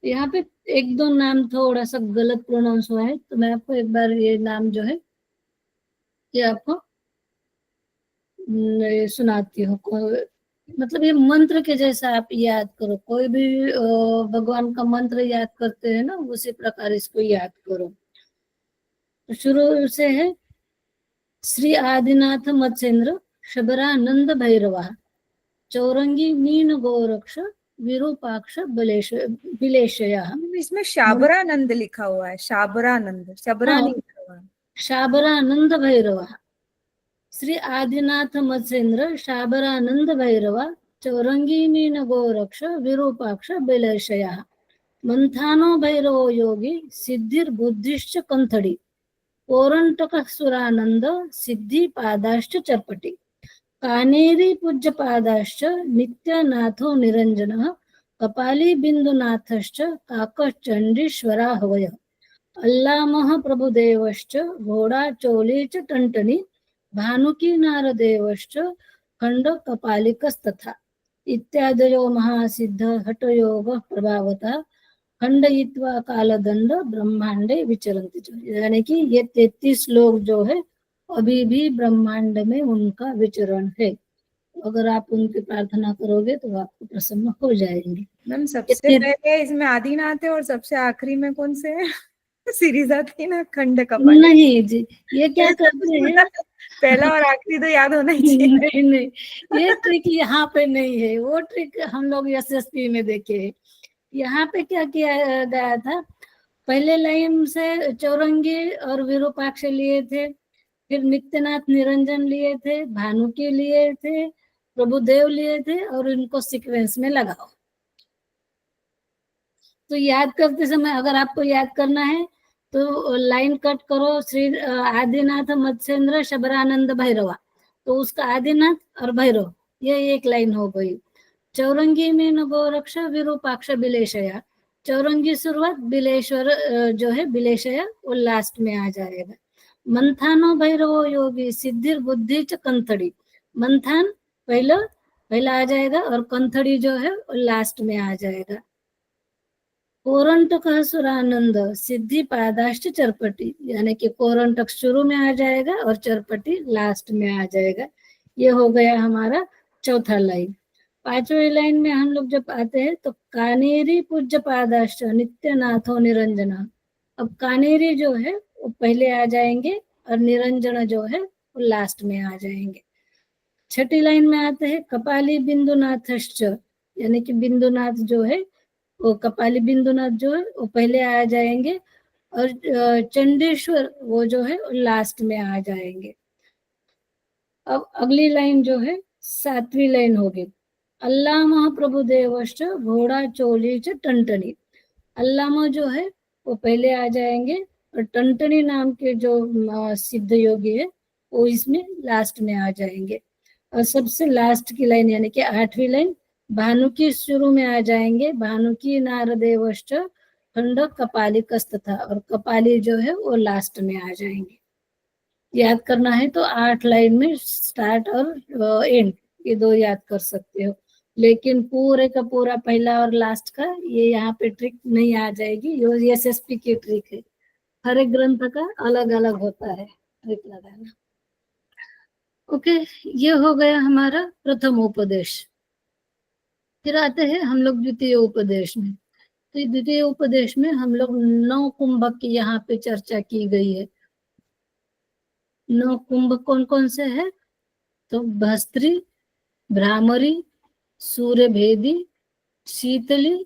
यहाँ पे एक दो नाम थोड़ा सा गलत प्रोनाउंस हुआ है, तो मैं आपको एक बार ये नाम जो है ये आपको सुनाती हूँ। मतलब ये मंत्र के जैसा आप याद करो। कोई भी भगवान का मंत्र याद करते हैं ना, उसी प्रकार इसको याद करो। तो शुरू से है श्री आदिनाथ मत्स्येंद्र शबरानंद भैरवा, चौरंगी मीन गोरक्ष, विरूपाक्ष बिलेशया। इसमें शाबरानंद लिखा हुआ है, शाबरानंद, शबरा नहीं लिखा हुआ है। शाबरानंद भैरवा, श्री आदिनाथ मत्स्येंद्र शाबरानंद भैरवा, चौरंगी मीन गोरक्ष, विरूपाक्ष बिलेशया, मंथानो भैरवो योगी, सिद्धिर बुद्धिश्च कंथड़ी, पौरंटक सुरानंद, सिद्धि पादाश्च चर्पटी, कानेरी पूज्य पादाश्च, नित्यनाथो निरंजन, कपाली बिंदुनाथश्च, काकचंडीश्वरा हवय, अल्लामः प्रभुदेवश्च, घोड़ा चोली च टंटनी, भानुकी नारदेवश्च, खंड कपालिकस्तथा इत्यादयो महासिद्ध हठ योग प्रभावतः खंडयित्वा कालदंड ब्रह्मांडे विचरन्ति। यानी कि ये 33 लोग जो है अभी भी ब्रह्मांड में उनका विचरण है। अगर आप उनकी प्रार्थना करोगे तो आपको प्रसन्न हो जाएंगे। मैम सबसे पहले इसमें आदिनाथ है और सबसे आखिरी में कौन से है? सीरीज आती ना, खंड कपाली। नहीं जी, ये क्या करते हैं, पहला और आखिरी तो याद होना ही चाहिए। नहीं, ये ट्रिक यहाँ पे नहीं है। वो ट्रिक हम लोग SSP में देखे हैं। यहाँ पे क्या किया गया था, पहले लाइन से चौरंगी और विरूपाक्ष लिए थे, फिर नित्यनाथ निरंजन लिए थे, भानुकी लिए थे, प्रभुदेव लिए थे, और इनको सीक्वेंस में लगाओ। तो याद करते समय अगर आपको याद करना है तो लाइन कट करो, श्री आदिनाथ मत्स्येंद्र शबरानंद भैरवा, तो उसका आदिनाथ और भैरव ये एक लाइन हो गई। चौरंगी में न गोरक्ष, विरूपाक्ष बिलेशया, चौरंगी शुरुआत, बिलेश्वर जो है बिलेशया वो लास्ट में आ जाएगा। मंथानो भैरवो योगी, सिद्धिर बुद्धि च कंथड़ी, मंथान पहला आ जाएगा और कंथड़ी जो है वो लास्ट में आ जाएगा। कोरंटक सुरानंद, सिद्धि पादाश्च चरपटी, यानी कि कोरंटक शुरू में आ जाएगा और चरपटी लास्ट में आ जाएगा। ये हो गया हमारा चौथा लाइन। पांचवी लाइन में हम लोग जब आते हैं तो कानेरी पूज्य पादाश्च, नित्यनाथो निरंजना। अब कानेरी जो है वो पहले आ जाएंगे और निरंजन जो है वो लास्ट में आ जाएंगे। छठी लाइन में आते हैं कपाली बिंदुनाथश्च, यानी कि बिंदुनाथ जो है वो कपाली बिंदुनाथ जो है वो पहले आ जाएंगे, और चंडेश्वर वो जो है लास्ट में आ जाएंगे। अब अगली लाइन जो है 7वीं लाइन होगी, अल्लामा प्रभुदेवश्च घोड़ा चोली च टंटनी। अल्लामा जो है वो पहले आ जाएंगे, और टंटनी नाम के जो सिद्ध योगी है वो इसमें लास्ट में आ जाएंगे। और सबसे लास्ट की लाइन यानी कि 8वीं लाइन, भानुकी शुरू में आ जाएंगे, भानुकी नारदेवश्च खंड कपाली कस्तथा, और कपाली जो है वो लास्ट में आ जाएंगे। याद करना है तो 8 लाइन में स्टार्ट और एंड ये 2 याद कर सकते हो, लेकिन पूरे का पूरा पहला और लास्ट का ये यहाँ पे ट्रिक नहीं आ जाएगी। ये एसएसपी की ट्रिक है, हर एक ग्रंथ का अलग अलग होता है ट्रिक लगाना। ओके, ये हो गया हमारा प्रथम उपदेश। फिर आते हैं हम लोग द्वितीय उपदेश में। तो द्वितीय उपदेश में हम लोग 9 कुंभक की यहाँ पे चर्चा की गई है। 9 कुंभ कौन कौन से है? तो भस्त्री, भ्रामरी, सूर्यभेदी, शीतली,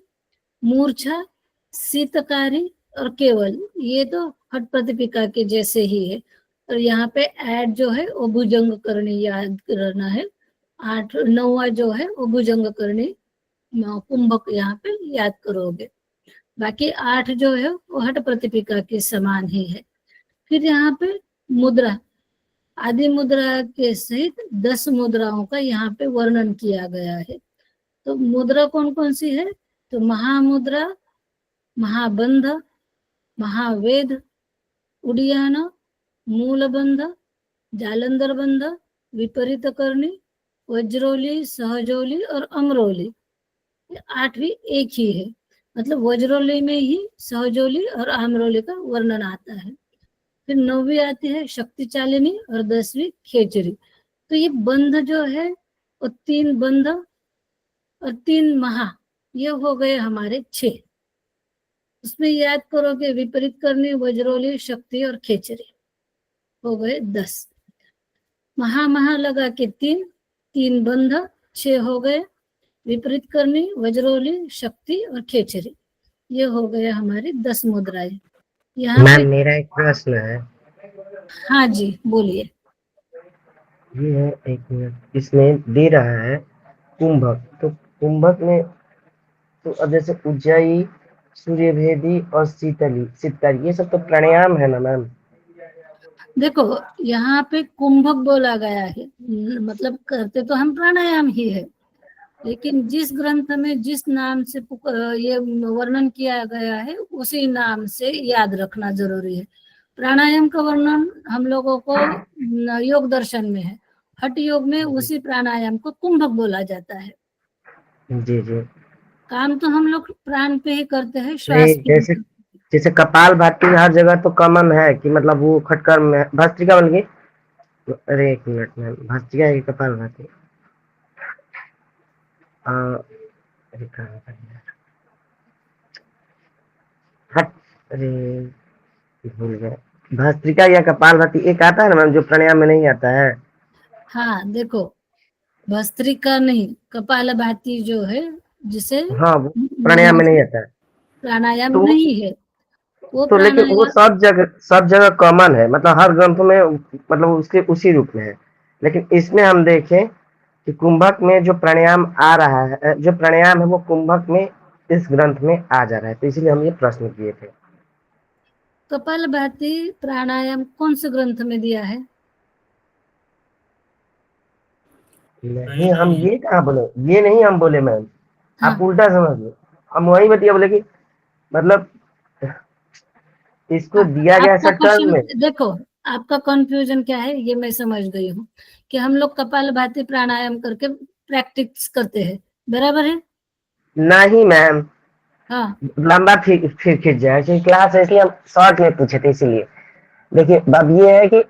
मूर्छा, शीतकारी और केवल, ये तो हठ प्रतिपिका के जैसे ही है। और यहाँ पे ऐड जो है वो भुजंग करनी याद करना है। 9वां जो है वो भुजंग करनी कुंभक यहाँ पे याद करोगे। बाकी 8 जो है वो हठ प्रतिपिका के समान ही है। फिर यहाँ पे मुद्रा, आदि मुद्रा के सहित 10 मुद्राओं का यहाँ पे वर्णन किया गया है। तो मुद्रा कौन कौन सी है? तो महामुद्रा, महाबंध, महावेद, उडियान, मूलबंध, जालंधर बंध, विपरीत करनी, वज्रोली, सहजोली और अमरोली। 8वीं एक ही है, मतलब वज्रोली में ही सहजोली और अमरोली का वर्णन आता है। फिर 9वीं आती है शक्ति चालिनी और 10वीं खेचरी। तो ये बंध जो है वो 3 बंध और 3 महा, ये हो गए हमारे 6। उसमें याद करोगे विपरीत करनी, वज्रोली, शक्ति और खेचरी, हो गए 10। महा लगा के 3 बंध 6 हो गए, विपरीत करनी, वज्रोली, शक्ति और खेचरी, ये हो गए हमारी 10 मुद्राएं। यहाँ मैम पे मेरा एक प्रश्न है। हाँ जी बोलिए। ये है, एक मिनट, इसमें दे रहा है कुंभक, तो कुंभक में तो अब जैसे उज्जयी, सूर्यभेदी और शीतकारी ये सब तो प्राणायाम है ना मैम? देखो यहाँ पे कुंभक बोला गया है, मतलब करते तो हम प्राणायाम ही है, लेकिन जिस ग्रंथ में जिस नाम से ये वर्णन किया गया है उसी नाम से याद रखना जरूरी है। प्राणायाम का वर्णन हम लोगों को योग दर्शन में है, हठ योग में उसी प्राणायाम को कुंभक बोला जाता है। जी जी। काम तो हम लोग प्राण पे ही करते हैं, श्वास नहीं, पे ही जैसे करते हैं। जैसे कपाल भाती हर जगह तो कॉमन है कि मतलब वो खटकर में भस्त्रिका बन गई। अरे एक मिनट मैम, भस्त्रिका है कि कपाल भाती? अरे कहाँ पर है? हट, अरे भूल गए। भस्त्रिका या कपाल भाती एक आता है ना मैम जो प्राणायाम में नहीं आता है? हाँ देखो, भस्त्रिका नहीं, कपाल भाती जो है जिसे हाँ, वो प्राणायाम में नहीं आता है प्राणायाम तो नहीं है वो तो लेकिन वो प्राणायाम। सब जगह कॉमन है, मतलब हर ग्रंथ में मतलब उसके उसी रूप में है। लेकिन इसमें हम देखें कि कुंभक में जो प्राणायाम आ रहा है, जो प्राणायाम है वो कुंभक में इस ग्रंथ में आ जा रहा है, तो इसलिए हम ये प्रश्न किए थे। कपाल भाती प्राणायाम कौन से ग्रंथ में दिया है? नहीं, हम ये कहाँ बोले, ये नहीं हम बोले मैम, हाँ। आप उल्टा समझ लो। हम वही बतिया बोले कि मतलब इसको दिया गया आपका टर्म में। क्वेश्चन देखो, आपका कंफ्यूजन क्या है ये मैं समझ गई हूँ कि हम लोग कपाल भाती प्राणायाम करके प्रैक्टिस करते हैं, बराबर है? नहीं मैम, हाँ लंबा फिर खिंच जाए क्लास है, इसलिए हम शॉर्ट में पूछे थे। इसीलिए देखिए अब ये है कि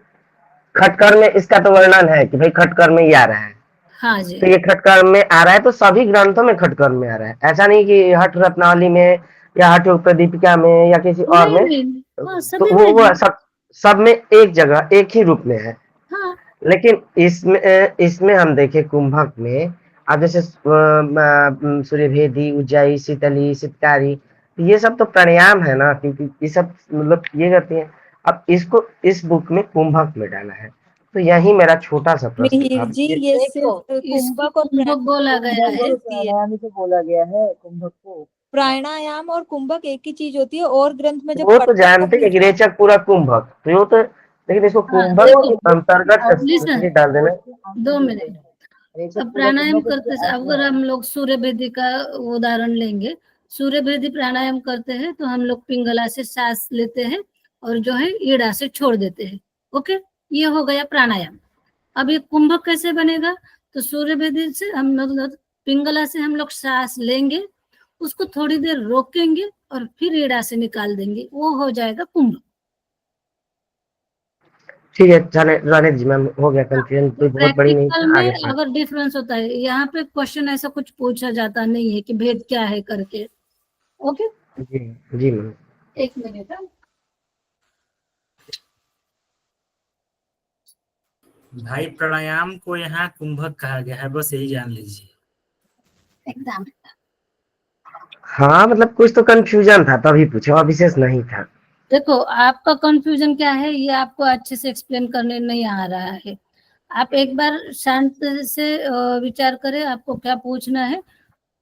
खटकर में इसका तो वर्णन है कि भाई खटकर में ही आ रहा है, हाँ जी। तो ये खटकर में आ रहा है, तो सभी ग्रंथों में खटकर में आ रहा है। ऐसा नहीं कि हठ रत्नावली में या हठ प्रदीपिका में या किसी और में, नहीं, हाँ, तो सभी में वो है। सब में एक जगह एक ही रूप में है। हाँ लेकिन इसमें हम देखें कुंभक में अब जैसे सूर्यभेदी, उज्जाई, शीतली, शीतकारी, ये सब तो प्राणायाम है ना, क्योंकि ये सब मतलब ये करती है। अब इसको इस बुक में कुंभक में डाला है, तो यही मेरा छोटा सा प्रश्न मिहिर था। जी, ये ये देखो, सिर्फ इसको कुंभक और कुंभक बोला गया प्राणायाम है। होती है। प्राणायाम से बोला गया है कुंभक को। प्राणायाम और कुंभक एक ही चीज होती है, और ग्रंथ में जब वो तो पढ़ते हैं जानते हैं तब कि रेचक पूरा कुंभक, तो वो तो, लेकिन इसको हाँ कुंभक देखो, के अंतर्गत लिसन, ये डाल देना। 2 मिनट। रेचक अब पूरा प्राणायाम कुंभक करते उसके से अंत में अगर है। हम लोग सूर्यभेदी का उदाहरण लेंगे, सूर्यभेदी प्राणायाम करते हैं तो हम लोग पिंगला से सांस लेते हैं और जो है ईड़ा से छोड़ देते हैं। ओके, ये हो गया प्राणायाम। अब ये कुंभक कैसे बनेगा? तो सूर्यभेदी से हम लोग पिंगला से हम लोग सांस लेंगे, उसको थोड़ी देर रोकेंगे और फिर ईड़ा से निकाल देंगे, वो हो जाएगा कुंभक। ठीक है, चले रहने दीजिए मैम, हो गया कंफ्यूजन, तो कोई बहुत बड़ी नहीं प्रैक्टिकल था, आगे में पढ़। अगर डिफरेंस होता है, यहाँ पे क्वेश्चन ऐसा कुछ पूछा जाता नहीं है कि भेद क्या है करके। ओके, जी जी मैम। 1 मिनट। भाई प्राणायाम को यहाँ कुंभक कहा गया है, बस यही जान लीजिए। एग्जाम, हाँ मतलब कुछ तो कंफ्यूजन था तभी पूछे, और विशेष नहीं था। देखो आपका कंफ्यूजन क्या है ये आपको अच्छे से एक्सप्लेन करने नहीं आ रहा है। आप एक बार शांत से विचार करें आपको क्या पूछना है,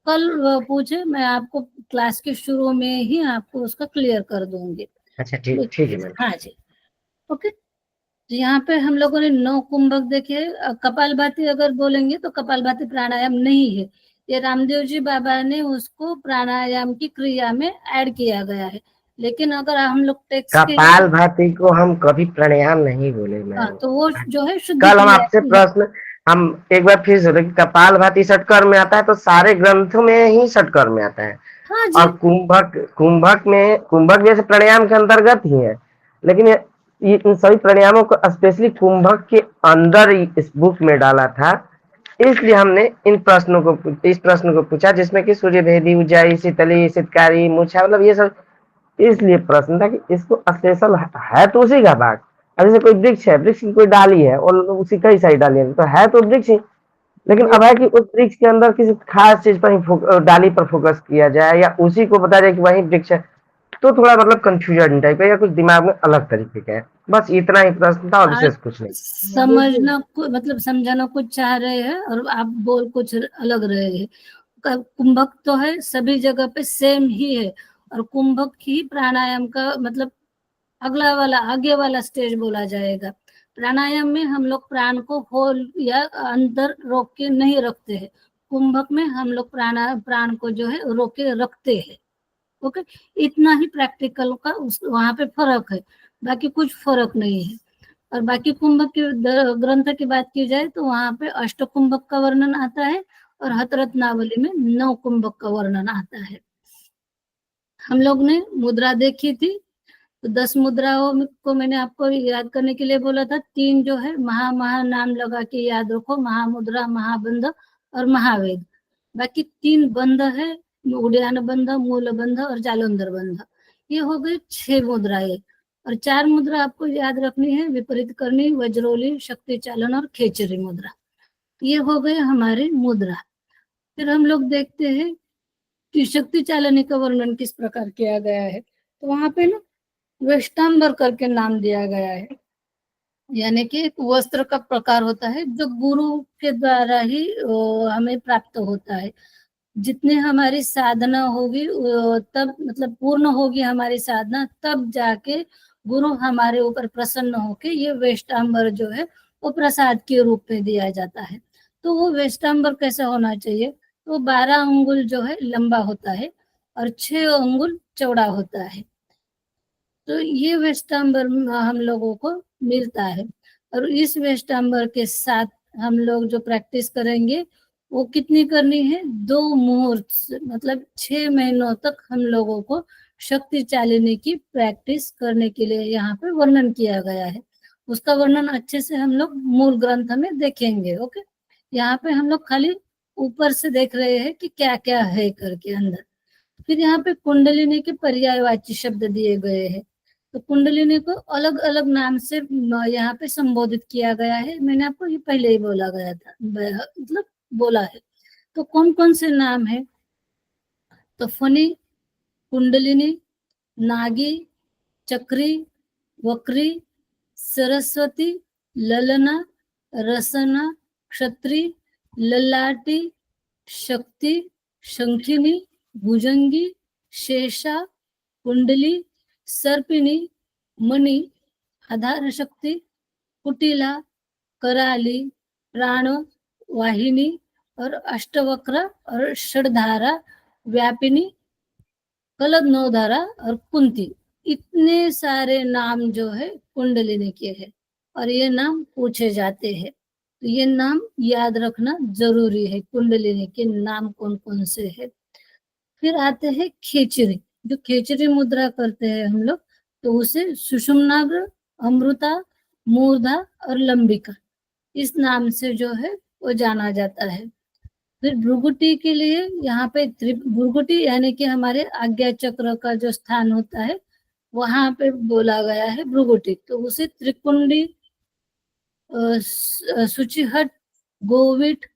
कल पूछे, मैं आपको क्लास के शुरू में ही आपको उसका क्लियर कर दूंगी। अच्छा ठीक, ठीक है मैम। हाँ जी, ओके। तो यहाँ पे हम लोगों ने 9 कुंभक देखे। कपालभाति अगर बोलेंगे तो कपालभाति प्राणायाम नहीं है, ये रामदेव जी बाबा ने उसको प्राणायाम की क्रिया में ऐड किया गया है। लेकिन अगर हम लोग टेक्स्ट के कपाल भाती को हम कभी प्राणायाम नहीं बोले मैम। हाँ, तो वो जो है शुद्ध कल हम क्रिया आपसे है। प्रश्न, हम एक बार फिर से कि कपाल भाती षटकर में आता है, तो सारे ग्रंथों में ही षटकर में आता है। हाँ जी, और कुंभक जैसे प्राणायाम के अंतर्गत ही है, लेकिन ये इन सभी प्राणायामों को स्पेशली कुंभक के अंदर ही इस बुक में डाला था। इसलिए हमने इस प्रश्न को पूछा, जिसमें कि सूर्यभेदी, उज्जाई, शीतली, शीतकारी, मूर्छा, मतलब ये सब। इसलिए प्रश्न था कि इसको स्पेशल है तो उसी का भाग। अब जैसे कोई वृक्ष है, वृक्ष की कोई डाली है और उसी कई सारी डाली है, तो है तो वृक्ष ही, लेकिन अब है कि उस वृक्ष के अंदर किसी खास चीज पर ही डाली पर फोकस किया जाए, या उसी को बताया जाए कि वही वृक्ष है, तो थोड़ा मतलब कंफ्यूजन टाइप है, या कुछ दिमाग में अलग तरीके का है। बस इतना ही प्रश्न था और विशेष आप कुछ नहीं। समझना मतलब समझाना कुछ चाह रहे हैं और आप बोल कुछ अलग रहे हैं। कुंभक तो है सभी जगह पे सेम ही है, और कुंभक ही प्राणायाम का मतलब अगला वाला आगे वाला स्टेज बोला जाएगा। प्राणायाम में हम लोग प्राण को होल या अंदर रोक के नहीं रखते हैं, कुंभक में हम लोग प्राण को जो है रोक के रखते हैं। ओके, इतना ही प्रैक्टिकल का वहां पे फर्क है, बाकी कुछ फर्क नहीं है। और बाकी कुंभक के ग्रंथ की बात की जाए तो वहां पे अष्ट कुंभक का वर्णन आता है और हतरत्नावली में 9 कुंभक का वर्णन आता है। हम लोग ने मुद्रा देखी थी, तो 10 मुद्राओं को मैंने आपको याद करने के लिए बोला था। 3 जो है महा नाम लगा के याद रखो, महामुद्रा, महाबंध और महावेद। बाकी 3 बंध है, उड़ियान बंध, मूल बंध और जालंधर बंध। ये हो गए 6 मुद्राएं। और 4 मुद्रा आपको याद रखनी है, विपरीत करनी, वज्रोली, शक्ति चालन और खेचरी मुद्रा। ये हो गए हमारे मुद्रा। फिर हम लोग देखते हैं कि शक्ति चालनी का वर्णन किस प्रकार किया गया है। तो वहां पे ना वेष्टांबर करके नाम दिया गया है, यानी कि एक वस्त्र का प्रकार होता है जो गुरु के द्वारा ही हमें प्राप्त होता है। जितने हमारी साधना होगी तब मतलब पूर्ण होगी हमारी साधना, तब जाके गुरु हमारे ऊपर प्रसन्न होके ये वेष्टांबर जो है वो प्रसाद के रूप में दिया जाता है। तो वो वेष्टांबर कैसा होना चाहिए? तो 12 अंगुल जो है लंबा होता है और 6 अंगुल चौड़ा होता है। तो ये वेष्टांबर हम लोगों को मिलता है, और इस वेष्टांबर के साथ हम लोग जो प्रैक्टिस करेंगे वो कितनी करनी है? 2 मुहूर्त मतलब 6 महीनों तक हम लोगों को शक्ति चालिनी की प्रैक्टिस करने के लिए यहाँ पे वर्णन किया गया है। उसका वर्णन अच्छे से हम लोग मूल ग्रंथ में देखेंगे। ओके, यहाँ पे हम लोग खाली ऊपर से देख रहे हैं कि क्या क्या है करके अंदर। फिर यहाँ पे कुंडलिनी के पर्यायवाची शब्द दिए गए हैं। तो कुंडलिनी को अलग अलग नाम से यहाँ पे संबोधित किया गया है। मैंने आपको ये पहले ही बोला गया था, मतलब बोला है। तो कौन कौन से नाम है? तो फनी, कुंडलिनी, नागी, चक्री, वक्री, सरस्वती, ललना, रसना, क्षत्री, ललाटी, शक्ति, शंखिनी, भुजंगी, शेषा, कुंडली, सर्पिणी, मणि, आधार शक्ति, कुटिला, कराली, प्राण वाहिनी और अष्टवक्र और षडधारा, व्यापिनी, कलद नवधारा और कुंती। इतने सारे नाम जो है कुंडलिनी के हैं और ये नाम पूछे जाते हैं, तो ये नाम याद रखना जरूरी है, कुंडलिनी के नाम कौन कौन से हैं। फिर आते हैं खेचरी, जो खेचरी मुद्रा करते हैं हम लोग, तो उसे सुषुम्नाग्र, अमृता, मूर्धा और लंबिका इस नाम से जो है वो जाना जाता है। फिर भ्रुगुटी के लिए यहाँ पे भ्रुगुटी यानी कि हमारे आज्ञा चक्र का जो स्थान होता है वहां पे बोला गया है भ्रुगुटी, तो उसे त्रिकुंडी, सुचिहट, गोविट,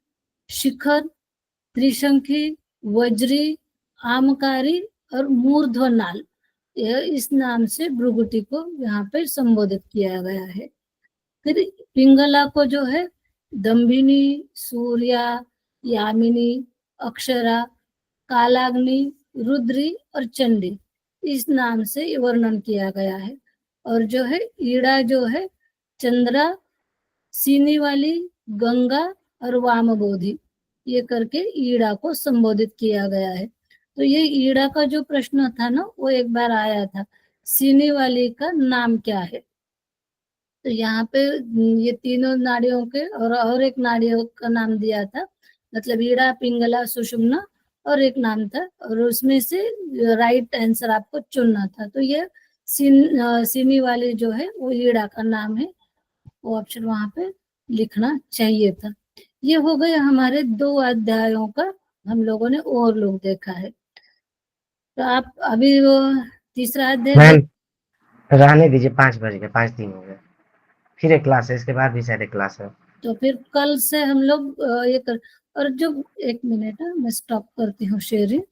शिखर, त्रिशंखी, वज्री, आमकारी और मूर्ध्वनाल, यह इस नाम से भ्रुगुटी को यहाँ पे संबोधित किया गया है। फिर पिंगला को जो है दंभिनी, सूर्या, यामिनी, अक्षरा, कालाग्नि, रुद्री और चंडी इस नाम से वर्णन किया गया है। और जो है ईड़ा जो है चंद्रा, सीनी वाली, गंगा और वामबोधि, ये करके ईड़ा को संबोधित किया गया है। तो ये ईड़ा का जो प्रश्न था ना वो एक बार आया था, सीनी वाली का नाम क्या है? तो यहाँ पे ये तीनों नाड़ियों के और एक नाड़ियों का नाम दिया था, मतलब ईड़ा, पिंगला, सुषुम्ना और एक नाम था, और उसमें से राइट आंसर आपको चुनना था। तो ये सीनी वाली जो है वो ईड़ा का नाम है, वो ऑप्शन वहां पे लिखना चाहिए था। ये हो गए हमारे 2 अध्यायों का हम लोगों ने ओवरलोक देखा है। तो आप अभी वो तीसरा अध्याय मैम रहने दीजिए, 5 बज गए, 5:03 हो गए, फिर एक क्लास है, इसके बाद भी शायद एक क्लास है। तो फिर कल से हम लोग ये कर, और जो 1 मिनट है मैं स्टॉप करती हूँ शेयरिंग।